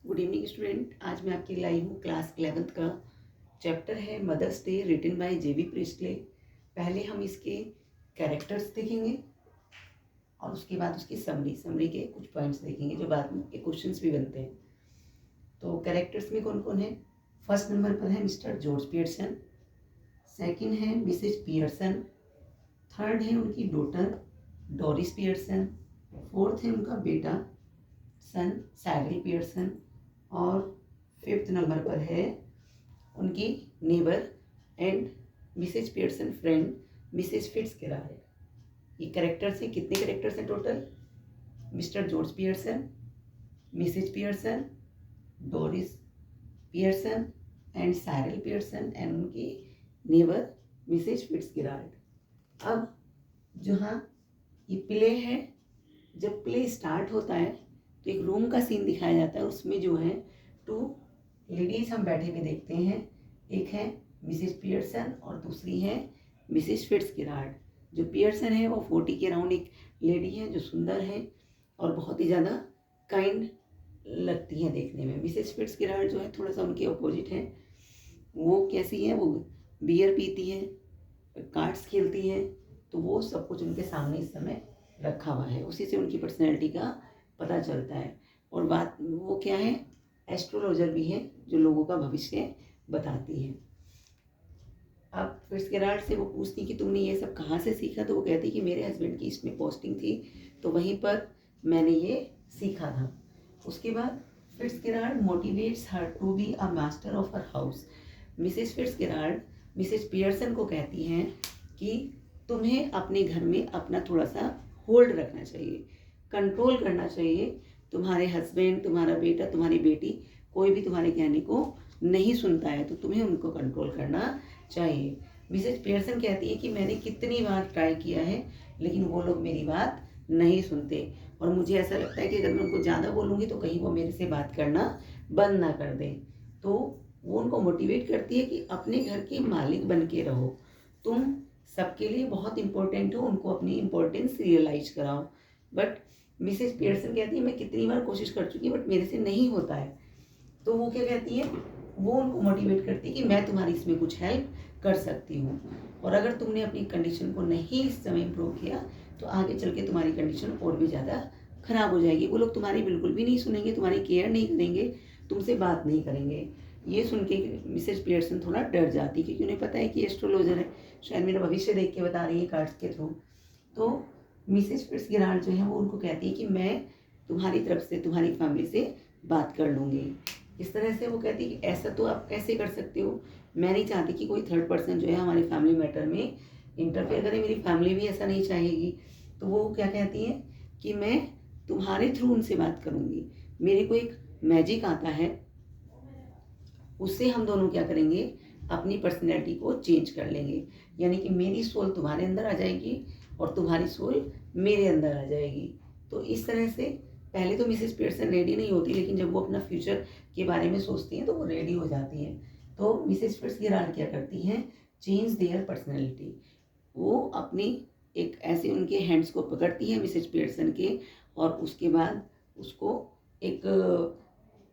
Good evening student. आज मैं आपके लाई हूँ क्लास 11th का चैप्टर है mother's day written by J B Priestley. पहले हम इसके कैरेक्टर्स देखेंगे और उसके बाद उसकी समरी के कुछ पॉइंट्स देखेंगे जो बाद में के क्वेश्चंस भी बनते हैं। तो कैरेक्टर्स में कौन कौन है? फर्स्ट नंबर पर है मिस्टर जॉर्ज पियर्सन, सेकंड है मिसेज पियर्सन, थर्ड है उनकी डॉटर डोरिस पियर्सन, फोर्थ है उनका बेटा सन सैरिल पियर्सन और फिफ्थ नंबर पर है उनकी neighbour and Mrs Pearson friend Mrs Fitzgerald. ये कैरेक्टर्स हैं। कितने कैरेक्टर्स हैं total? Mr George Pearson, Mrs Pearson, Doris Pearson and Cyril Pearson and उनकी नेबर मिसेज फिट्जगेराल्ड। अब जहाँ ये प्ले है, जब प्ले स्टार्ट होता है तो एक रूम का सीन दिखाया जाता है। उसमें जो है 2 लेडीज हम बैठे हुए देखते हैं। एक है मिसेज पियर्सन और दूसरी है मिसेज फिट्जगेराल्ड। जो पियर्सन है वो 40 के अराउंड एक लेडी है जो सुंदर है और बहुत ही ज़्यादा काइंड लगती है देखने में। मिसेज फिट्जगेराल्ड जो है थोड़ा सा उनके अपोजिट है। वो कैसी है? वो बियर पीती है, कार्ड्स खेलती है। तो वो सब कुछ उनके सामने इस समय रखा हुआ है, उसी से उनकी पर्सनैलिटी का पता चलता है। और बात वो क्या है? एस्ट्रोलॉजर भी है जो लोगों का भविष्य बताती है। अब फिट्जगेराल्ड से वो पूछती कि तुमने ये सब कहाँ से सीखा? तो वो कहती कि मेरे हस्बैंड की इसमें पोस्टिंग थी तो वहीं पर मैंने ये सीखा था। उसके बाद Fitzgerald motivates her to be a master of her house. Mrs Fitzgerald Mrs Pearson को कहती हैं कि तुम्हें अपने घर में अपना थोड़ा सा होल्ड रखना चाहिए, कंट्रोल करना चाहिए। तुम्हारे हस्बैंड, तुम्हारा बेटा, तुम्हारी बेटी कोई भी तुम्हारे कहने को नहीं सुनता है तो तुम्हें उनको कंट्रोल करना चाहिए। मिसेज पियर्सन कहती है कि मैंने कितनी बार ट्राई किया है लेकिन वो लोग मेरी बात नहीं सुनते और मुझे ऐसा लगता है कि अगर मैं उनको ज़्यादा बोलूँगी तो कहीं वो मेरे से बात करना बंद ना कर दें। तो वो उनको मोटिवेट करती है कि अपने घर के मालिक बन के रहो, तुम सबके लिए बहुत इंपॉर्टेंट हो, उनको अपनी इम्पोर्टेंस रियलाइज कराओ। बट मिसेज पियर्सन कहती है मैं कितनी बार कोशिश कर चुकी बट मेरे से नहीं होता है। तो वो क्या कहती है? वो उनको मोटिवेट करती है कि मैं तुम्हारी इसमें कुछ हेल्प कर सकती हूँ और अगर तुमने अपनी कंडीशन को नहीं इस समय इम्प्रूव किया तो आगे चल के तुम्हारी कंडीशन और भी ज़्यादा ख़राब हो जाएगी। वो लोग तुम्हारी बिल्कुल भी नहीं सुनेंगे, तुम्हारी केयर नहीं करेंगे, तुमसे बात नहीं करेंगे। ये सुन के मिसेज पियर्सन थोड़ा डर जाती क्योंकि उन्हें पता है कि एस्ट्रोलॉजर है, शायद मेरा भविष्य देख के बता रही है कार्ड्स के थ्रू। तो मिसेज फिट्जगेराल्ड जो है वो उनको कहती है कि मैं तुम्हारी तरफ से, तुम्हारी फैमिली से बात कर लूँगी। इस तरह से वो कहती है कि ऐसा तो आप कैसे कर सकते हो? मैं नहीं चाहती कि कोई थर्ड पर्सन जो है हमारे फैमिली मैटर में इंटरफेयर करे, मेरी फैमिली भी ऐसा नहीं चाहेगी। तो वो क्या कहती है कि मैं तुम्हारे थ्रू उनसे बात करूँगी। मेरे को एक मैजिक आता है, उससे हम दोनों क्या करेंगे? अपनी पर्सनैलिटी को चेंज कर लेंगे। यानी कि मेरी सोल तुम्हारे अंदर आ जाएगी और तुम्हारी सोल मेरे अंदर आ जाएगी। तो इस तरह से पहले तो मिसेज पियर्सन रेडी नहीं होती लेकिन जब वो अपना फ्यूचर के बारे में सोचती हैं तो वो रेडी हो जाती हैं। तो मिसेज फिट्जगेराल्ड क्या करती हैं? Change their personality. वो अपनी एक ऐसे उनके हैंड्स को पकड़ती है मिसेज पियर्सन के और उसके बाद उसको एक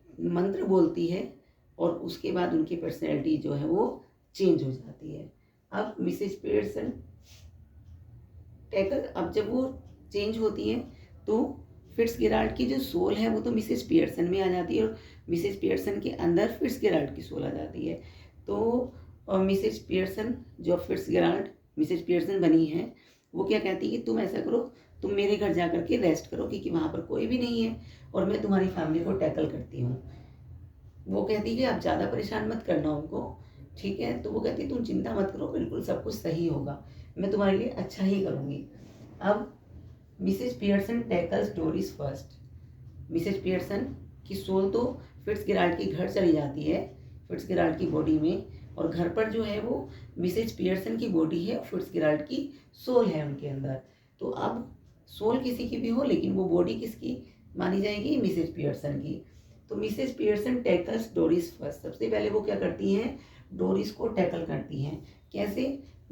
मंत्र बोलती है और उसके बाद उनकी पर्सनैलिटी जो है वो चेंज हो जाती है। अब मिसेज पियर्सन टैकल, अब जब वो चेंज होती है तो फिट्जगेराल्ड की जो सोल है वो तो मिसेज पियर्सन में आ जाती है और मिसेज पियर्सन के अंदर फिट्जगेराल्ड की सोल आ जाती है। तो मिसेज पियर्सन जो फिट्जगेराल्ड मिसेज पियर्सन बनी है वो क्या कहती है कि तुम ऐसा करो, तुम मेरे घर जा करके रेस्ट करो क्योंकि वहाँ पर कोई भी नहीं है और मैं तुम्हारी फैमिली को टैकल करती हूँ। वो कहती है कि आप ज़्यादा परेशान मत करना उनको, ठीक है? तो वो कहती है तुम चिंता मत करो, बिल्कुल सब कुछ सही होगा, मैं तुम्हारे लिए अच्छा ही करूँगी। अब Mrs Pearson tackles Doris first. Mrs Pearson की सोल तो फिट्जगेराल्ड के घर चली जाती है, फिट्जगेराल्ड की बॉडी में, और घर पर जो है वो मिसेज पियर्सन की बॉडी है और फिट्जगेराल्ड की सोल है उनके अंदर। तो अब सोल किसी की भी हो लेकिन वो बॉडी किसकी मानी जाएगी? मिसेज पियर्सन की। तो Mrs Pearson tackles Doris first. सबसे पहले वो क्या करती हैं? डोरिस को टैकल करती हैं। कैसे?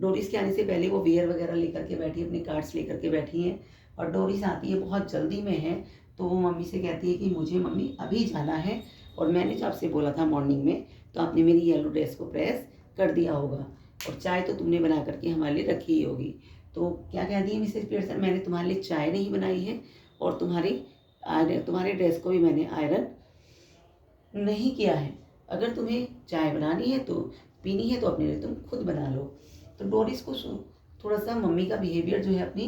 डोरिस के आने से पहले वो वेयर वगैरह लेकर के बैठी, अपने कार्ड्स लेकर के बैठी हैं और डोरिस आती है, बहुत जल्दी में है, तो वो मम्मी से कहती है कि मुझे मम्मी अभी जाना है, और मैंने जो आपसे बोला था मॉर्निंग में, तो आपने मेरी येलो ड्रेस को प्रेस कर दिया होगा, और चाय तो तुमने बना करके हमारे लिए रखी ही होगी। तो क्या कह दी है मिसेज पियर्सन, मैंने तुम्हारे लिए चाय नहीं बनाई है, और तुम्हारे ड्रेस को भी मैंने आयरन नहीं किया है। अगर तुम्हें चाय बनानी है तो पीनी है तो अपने लिए तुम खुद बना लो। तो डोरिस को थोड़ा सा मम्मी का बिहेवियर जो है अपनी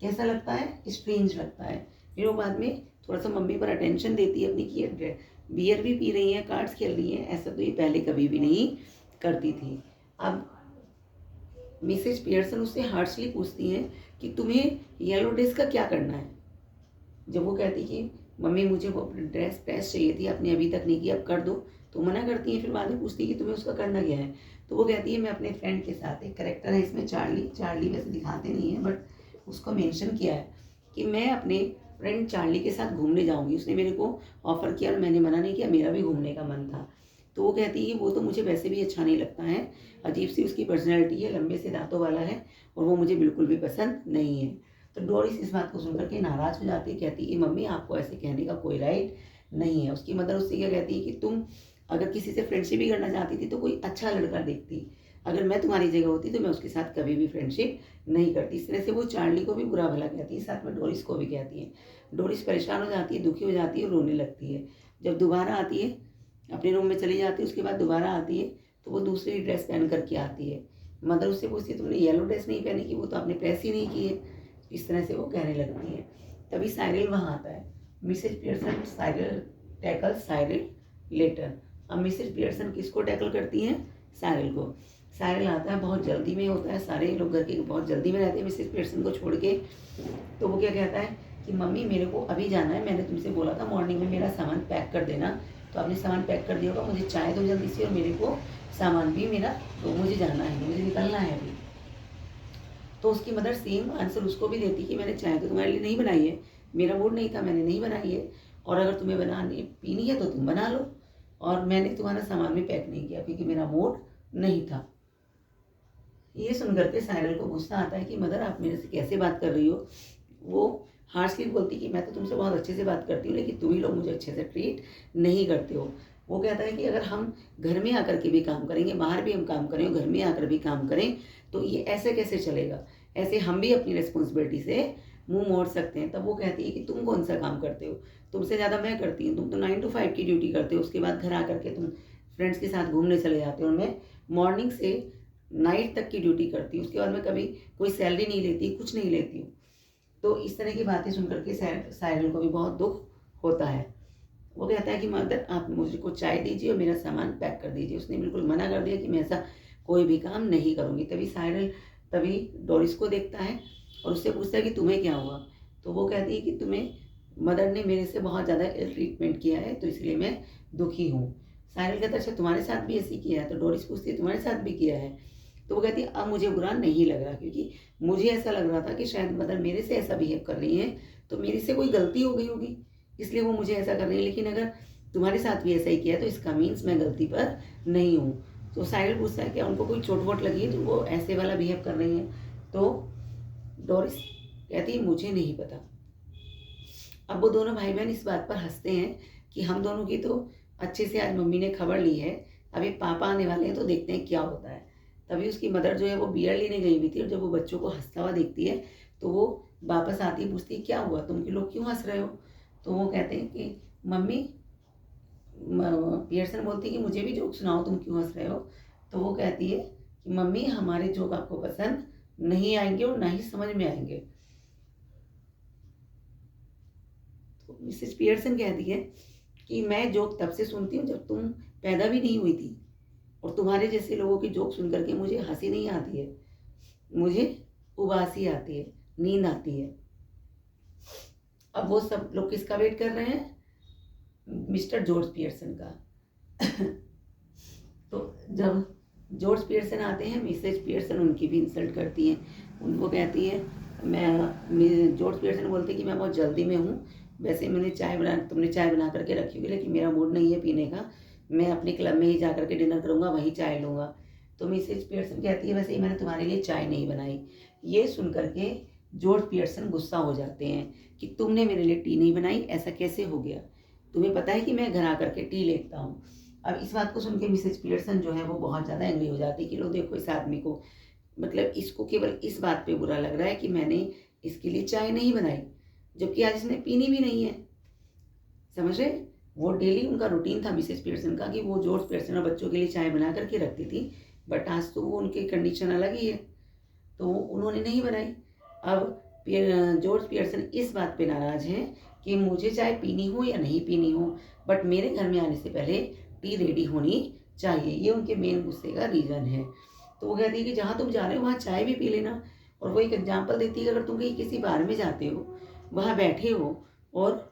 कैसा लगता है, स्ट्रेंज लगता है। फिर वो बाद में थोड़ा सा मम्मी पर अटेंशन देती है अपनी, कि बियर भी पी रही है, कार्ड्स खेल रही है, ऐसा तो ये पहले कभी भी नहीं करती थी। अब मिसेज पियर्सन उससे हार्शली पूछती हैं कि तुम्हें येलो ड्रेस का क्या करना है। जब वो कहती कि मम्मी मुझे वो ड्रेस प्रेस चाहिए थी, आपने अभी तक नहीं की, अब कर दो, तो मना करती है। फिर बाद में पूछती है कि तुम्हें उसका करना क्या है। तो वो कहती है मैं अपने फ्रेंड के साथ, एक करेक्टर है इसमें चार्ली वैसे दिखाते नहीं है बट उसको मेंशन किया है कि मैं अपने फ्रेंड चार्ली के साथ घूमने जाऊंगी। उसने मेरे को ऑफ़र किया और मैंने मना नहीं किया, मेरा भी घूमने का मन था। तो वो कहती है वो तो मुझे वैसे भी अच्छा नहीं लगता है, अजीब सी उसकी पर्सनैलिटी है, लंबे से दांतों वाला है, और वो मुझे बिल्कुल भी पसंद नहीं है। तो डोरिस इस बात को सुनकर के नाराज़ हो जाती है, कहती है मम्मी आपको ऐसे कहने का कोई राइट नहीं है। उसकी मदर उससे क्या कहती है कि तुम अगर किसी से फ्रेंडशिप भी करना चाहती थी तो कोई अच्छा लड़का देखती, अगर मैं तुम्हारी जगह होती तो मैं उसके साथ कभी भी फ्रेंडशिप नहीं करती। इस तरह से वो चार्ली को भी बुरा भला कहती है, साथ में डोरिस को भी कहती है। डोरिस परेशान हो जाती है, दुखी हो जाती है और रोने लगती है। जब दोबारा आती है अपने रूम में चली जाती है, उसके बाद दोबारा आती है तो वो दूसरी ड्रेस पहन करके आती है। मदर उससे पूछती है तुमने येलो ड्रेस नहीं पहनी कि वो तो आपने प्रेस ही नहीं की है। इस तरह से वो कहने लगती है। तभी साइरिल वहाँ आता है। Mrs Pearson Cyril later. अब मिसेज पियर्सन किसको टैकल करती हैं, साइरिल को। साइरिल आता है, बहुत जल्दी में होता है, सारे लोग घर के बहुत जल्दी में रहते हैं मिसेज पियर्सन को छोड़ के। तो वो क्या कहता है कि मम्मी मेरे को अभी जाना है, मैंने तुमसे बोला था मॉर्निंग में मेरा सामान पैक कर देना, तो आपने सामान पैक कर दिया होगा, मुझे चाय दो जल्दी से, और मेरे को सामान भी मेरा, तो मुझे जाना है, मुझे निकलना है अभी। तो उसकी मदर सेम आंसर उसको भी देती कि मैंने चाय तो तुम्हारे लिए नहीं बनाई है, मेरा मूड नहीं था, मैंने नहीं बनाई है, और अगर तुम्हें बनानी पीनी है तो तुम बना लो, और मैंने तुम्हारा सामान भी पैक नहीं किया क्योंकि मेरा मूड नहीं था। ये सुनकर के साइरल को गुस्सा आता है कि मदर आप मेरे से कैसे बात कर रही हो। वो हार्शली बोलती कि मैं तो तुमसे बहुत अच्छे से बात करती हूँ, लेकिन तुम ही लोग मुझे अच्छे से ट्रीट नहीं करते हो। वो कहता है कि अगर हम घर में आकर के भी काम करेंगे, बाहर भी हम काम करें और घर में आकर भी काम करें, तो ये ऐसे कैसे चलेगा, ऐसे हम भी अपनी रिस्पॉन्सिबिलिटी से मुंह मोड़ सकते हैं। तब वो कहती है कि तुम कौन सा काम करते हो, तुमसे ज़्यादा मैं करती हूँ, तुम तो 9 to 5 की ड्यूटी करते हो, उसके बाद घर आकर के तुम फ्रेंड्स के साथ घूमने चले जाते हो, और मैं मॉर्निंग से नाइट तक की ड्यूटी करती हूँ, उसके बाद मैं कभी कोई सैलरी नहीं लेती, कुछ नहीं लेती हूँ। तो इस तरह की बातें सुनकर के साइरल को भी बहुत दुख होता है। वो कहता है कि मदर आप मुझे को चाय दीजिए और मेरा सामान पैक कर दीजिए। उसने बिल्कुल मना कर दिया कि मैं ऐसा कोई भी काम नहीं करूँगी। तभी डोरिस को देखता है और उससे पूछता है कि तुम्हें क्या हुआ। तो वो कहती है कि तुम्हें मदर ने मेरे से बहुत ज़्यादा इल ट्रीटमेंट किया है, तो इसलिए मैं दुखी हूँ। साहिल कहता है अच्छा तुम्हारे साथ भी ऐसी किया है। तो डोरिस पूछती है तुम्हारे साथ भी किया है। तो वो कहती है अब मुझे बुरा नहीं लग रहा, क्योंकि मुझे ऐसा लग रहा था कि शायद मदर मेरे से ऐसा बिहेव कर रही है तो मेरे से कोई गलती हो गई होगी, इसलिए वो मुझे ऐसा कर रही है। लेकिन अगर तुम्हारे साथ भी ऐसा ही किया है तो इसका मीन्स मैं गलती पर नहीं हूँ। तो साहिल पूछता है कि उनको कोई चोट वोट लगी है जो वो ऐसे वाला बिहेव कर रही है। तो डोरिस कहती है मुझे नहीं पता। अब वो दोनों भाई बहन इस बात पर हंसते हैं कि हम दोनों की तो अच्छे से आज मम्मी ने खबर ली है, अभी पापा आने वाले हैं तो देखते हैं क्या होता है। तभी उसकी मदर जो है वो बियर लेने गई हुई थी, और जब वो बच्चों को हंसता हुआ देखती है तो वो वापस आती है, पूछती है क्या हुआ, तुम के लोग क्यों हंस रहे हो। तो वो कहते हैं कि मम्मी, पियर्सन बोलती है कि मुझे भी जोक सुनाओ, तुम क्यों हंस रहे हो। तो वो कहती है कि मम्मी हमारे जोक आपको पसंद नहीं आएंगे और ना ही समझ में आएंगे। तो मिसेस पियर्सन कहती है कि मैं जोक तब से सुनती हूँ जब तुम पैदा भी नहीं हुई थी, और तुम्हारे जैसे लोगों की जोक सुन करके मुझे हंसी नहीं आती है, मुझे उबासी आती है, नींद आती है। अब वो सब लोग किसका वेट कर रहे हैं, मिस्टर जॉर्ज पियर्सन का। तो जब जॉर्ज पियर्सन आते हैं, मिसेज पियर्सन उनकी भी इंसल्ट करती हैं, उनको कहती है जॉर्ज पियर्सन बोलते हैं कि मैं बहुत जल्दी में हूँ, वैसे तुमने चाय बना करके रखी होगी, लेकिन मेरा मूड नहीं है पीने का, मैं अपने क्लब में ही जा करके डिनर करूँगा, वहीं चाय लूँगा। तो मिसेज पियर्सन कहती है वैसे ही मैंने तुम्हारे लिए चाय नहीं बनाई। ये सुन करके जॉर्ज पियर्सन गुस्सा हो जाते हैं कि तुमने मेरे लिए टी नहीं बनाई, ऐसा कैसे हो गया, तुम्हें पता है कि मैं घर आकर के टी लेता हूँ। अब इस बात को सुन के मिसेज पियर्सन जो है वो बहुत ज़्यादा एंग्री हो जाती है कि लो देखो इस आदमी को, मतलब इसको केवल इस बात पे बुरा लग रहा है कि मैंने इसके लिए चाय नहीं बनाई, जबकि आज इसने पीनी भी नहीं है। समझ रहे? वो डेली उनका रूटीन था मिसेज पियर्सन का कि वो जॉर्ज पियर्सन और बच्चों के लिए चाय बना करके रखती थी, बट आज तो वो उनकी कंडीशन अलग ही है, तो उन्होंने नहीं बनाई। अब जॉर्ज पियर्सन इस बात पे नाराज़ हैं कि मुझे चाय पीनी हो या नहीं पीनी हो, बट मेरे घर में आने से पहले टी रेडी होनी चाहिए। ये उनके मेन गुस्से का रीज़न है। तो वो कहती है कि जहाँ तुम जा रहे हो वहाँ चाय भी पी लेना। और वो एक एग्जाम्पल देती है कि अगर तुम कहीं किसी बार में जाते हो, वहाँ बैठे हो और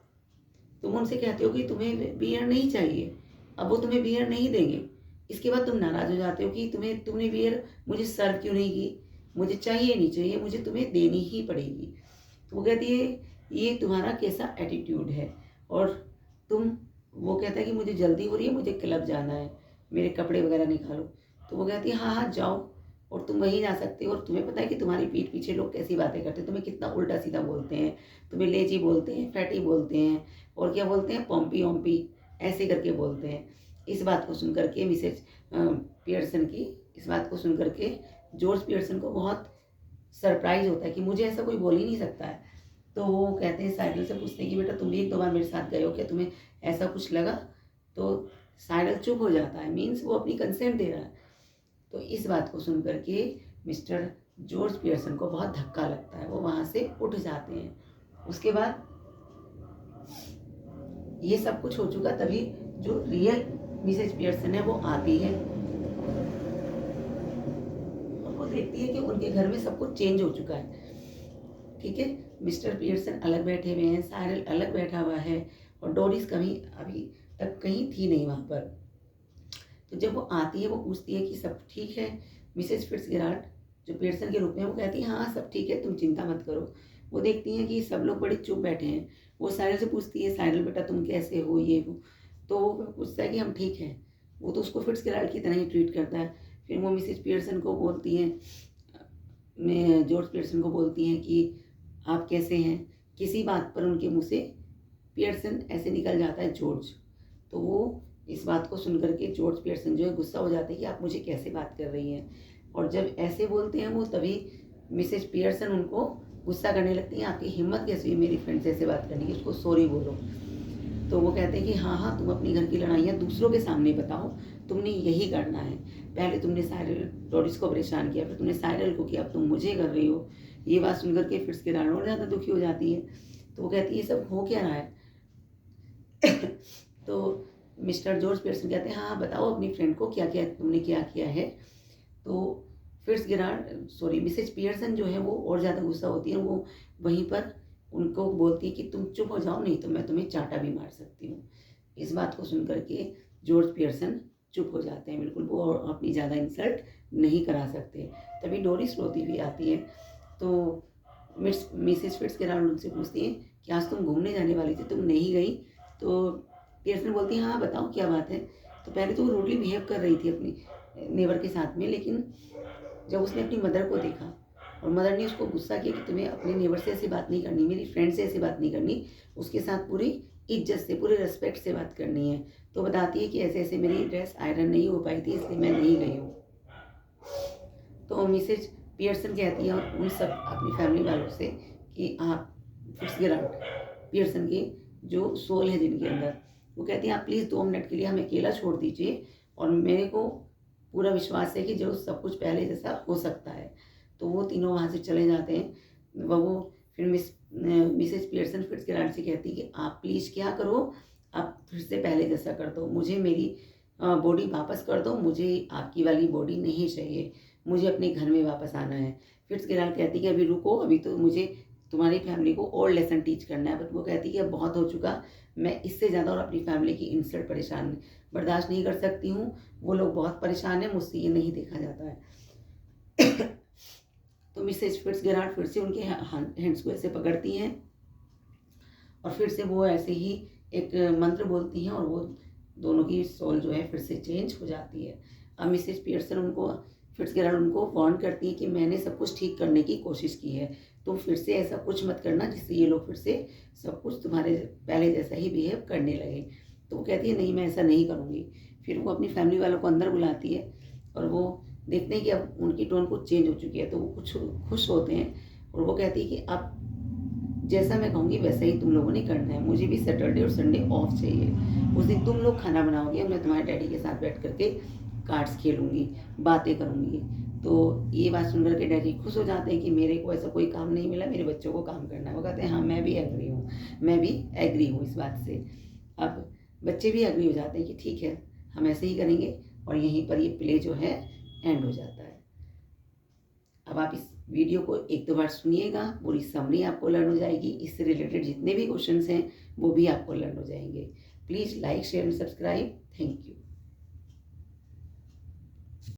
तुम उनसे कहते हो कि तुम्हें बियर नहीं चाहिए, अब वो तुम्हें बियर नहीं देंगे, इसके बाद तुम नाराज़ हो जाते हो कि तुमने बियर मुझे सर्व क्यों नहीं की, मुझे चाहिए नहीं चाहिए, मुझे तुम्हें देनी ही पड़ेगी। तो वो कहती है ये तुम्हारा कैसा एटीट्यूड है। और तुम वो कहता है कि मुझे जल्दी हो रही है, मुझे क्लब जाना है, मेरे कपड़े वगैरह निकालो। तो वो कहती है हाँ हाँ जाओ, और तुम वहीं जा सकते हो, और तुम्हें पता है कि तुम्हारी पीठ पीछे लोग कैसी बातें करते हैं, तुम्हें कितना उल्टा सीधा बोलते हैं, तुम्हें लेजी बोलते हैं, फैटी बोलते हैं, और क्या बोलते हैं, पॉम्पी ओम्पी ऐसे करके बोलते हैं। इस बात को सुन करके मिसेज पियर्सन की इस बात को सुन करके जॉर्ज पियर्सन को बहुत सरप्राइज होता है कि मुझे ऐसा कोई बोल ही नहीं सकता है। तो वो कहते हैं, साइडल से पूछते हैं कि बेटा तुम भी एक दो बार मेरे साथ गए हो क्या, तुम्हें ऐसा कुछ लगा? तो साइडल चुप हो जाता है, मीन्स वो अपनी कंसेंट दे रहा है। तो इस बात को सुन करके मिस्टर जॉर्ज पियर्सन को बहुत धक्का लगता है, वो वहाँ से उठ जाते हैं। उसके बाद ये सब कुछ हो चुका, तभी जो रियल मिसेज पियर्सन है वो आती है और वो देखती है कि उनके घर में सब कुछ चेंज हो चुका है। ठीक है, मिस्टर पियर्सन अलग बैठे हुए हैं, साइरल अलग बैठा हुआ है, और डोरिस कभी अभी तक कहीं थी नहीं वहाँ पर। तो जब वो आती है वो पूछती है कि सब ठीक है। मिसेज फिट्जगेराल्ड जो पियर्सन के रूप में, वो कहती है हाँ सब ठीक है, तुम चिंता मत करो। वो देखती हैं कि सब लोग बड़े चुप बैठे हैं। वो साइरल से पूछती है, साइरल बेटा तुम कैसे हो, ये वो। तो वो पूछता है कि हम ठीक हैं। वो तो उसको फिट्जगेराल्ड की तरह ही ट्रीट करता है। फिर वो मिसेज पियर्सन को बोलती हैं, जॉर्ज पियर्सन को बोलती हैं कि आप कैसे हैं। किसी बात पर उनके मुँह से पियर्सन ऐसे निकल जाता है जॉर्ज। तो वो इस बात को सुनकर के जॉर्ज पियर्सन जो है गुस्सा हो जाते हैं कि आप मुझे कैसे बात कर रही हैं। और जब ऐसे बोलते हैं वो, तभी मिसेज पियर्सन उनको गुस्सा करने लगती हैं, आपकी हिम्मत कैसे हुई मेरी फ्रेंड से ऐसे बात करने की, उसको सॉरी बोलो। तो वो कहते हैं कि हाँ हाँ तुम अपनी घर की लड़ाइयाँ दूसरों के सामने बताओ, तुमने यही करना है। पहले तुमने साइरल डोरिस को परेशान किया, फिर तुमने साइरल को किया, अब तुम मुझे कर रही हो। ये बात सुनकर के फिट्जगेराल्ड और ज़्यादा दुखी हो जाती है। तो वो कहती है ये सब हो क्या रहा है। तो मिस्टर जॉर्ज पियर्सन कहते हैं हाँ बताओ अपनी फ्रेंड को क्या क्या तुमने क्या किया है। तो मिसेज पियर्सन जो है वो और ज़्यादा गुस्सा होती है। वो वहीं पर उनको बोलती है कि तुम चुप हो जाओ, नहीं तो मैं तुम्हें चांटा भी मार सकती हूँ। इस बात को सुन करके जॉर्ज पियर्सन चुप हो जाते हैं, बिल्कुल वो अपनी ज़्यादा इंसल्ट नहीं करा सकते। तभी डोरिस रोती हुई आती है। तो मिसेज फिट्जगेराल्ड उनसे पूछती हैं कि आज तुम घूमने जाने वाली थी, तुम नहीं गई? तो पियर्सन बोलती है हाँ बताओ क्या बात है। तो पहले तो वो रूडली बिहेव कर रही थी अपनी नेबर के साथ में, लेकिन जब उसने अपनी मदर को देखा और मदर ने उसको गुस्सा किया कि तुम्हें अपने नेबर से ऐसी बात नहीं करनी, मेरी फ्रेंड से ऐसी बात नहीं करनी, उसके साथ पूरी इज्जत से पूरे रिस्पेक्ट से बात करनी है। तो बताती है कि ऐसे ऐसे मेरी ड्रेस आयरन नहीं हो पाई थी इसलिए मैं नहीं गई हूँ। तो मिसेज पियर्सन कहती है उन सब अपनी फैमिली वालों से कि आप फिट्जगेराल्ड पियर्सन की जो सोल है जिनके अंदर, वो कहती हैं आप प्लीज़ 2 मिनट के लिए हमें अकेला छोड़ दीजिए, और मेरे को पूरा विश्वास है कि जो सब कुछ पहले जैसा हो सकता है। तो वो तीनों वहाँ से चले जाते हैं। वो फिर मिसेज पियर्सन फिट्जगेराल्ड से कहती कि आप प्लीज़ क्या करो, आप फिर से पहले जैसा कर दो, मुझे मेरी बॉडी वापस कर दो, मुझे आपकी वाली बॉडी नहीं चाहिए, मुझे अपने घर में वापस आना है। फिट्जगेराल्ड कहती कि अभी रुको, अभी तो मुझे तुम्हारी फैमिली को और लेसन टीच करना है। बट वो कहती कि अब बहुत हो चुका, मैं इससे ज़्यादा और अपनी फैमिली की इंसल्ट परेशान बर्दाश्त नहीं कर सकती हूँ। वो लोग बहुत परेशान हैं, मुझसे ये नहीं देखा जाता है। तो मिसेज फिट्जगेराल्ड फिर से उनके हैंड्स को ऐसे पकड़ती हैं और फिर से वो ऐसे ही एक मंत्र बोलती हैं, और वो दोनों की सोल जो है फिर से चेंज हो जाती है। अब मिसेज पियर्सन फिट्जगेराल्ड उनको वार्न करती है कि मैंने सब कुछ ठीक करने की कोशिश की है, तुम फिर से ऐसा कुछ मत करना जिससे ये लोग फिर से सब कुछ तुम्हारे पहले जैसा ही बिहेव करने लगे। तो वो कहती है नहीं मैं ऐसा नहीं करूँगी। फिर वो अपनी फैमिली वालों को अंदर बुलाती है और वो देखते हैं कि अब उनकी टोन कुछ चेंज हो चुकी है, तो वो कुछ खुश होते हैं और वो कहती है कि अब जैसा मैं कहूँगी वैसा ही तुम लोगों ने करना है, मुझे भी सैटरडे और संडे ऑफ चाहिए। उस दिन तुम लोग खाना बनाओगे और मैं तुम्हारे डैडी के साथ बैठ करके कार्ड्स खेलूँगी, बातें करूँगी। तो ये बात सुन कर के डैडी खुश हो जाते हैं कि मेरे को ऐसा कोई काम नहीं मिला, मेरे बच्चों को काम करना है। वो कहते हैं हाँ मैं भी एग्री हूँ, मैं भी एग्री हूँ इस बात से। अब बच्चे भी एग्री हो जाते हैं कि ठीक है हम ऐसे ही करेंगे और यहीं पर ये प्ले जो है एंड हो जाता है। अब आप इस वीडियो को एक दो बार सुनिएगा, पूरी समरी आपको लर्न हो जाएगी। इससे रिलेटेड जितने भी क्वेश्चंस हैं वो भी आपको लर्न हो जाएंगे। Please like share and subscribe. Thank you.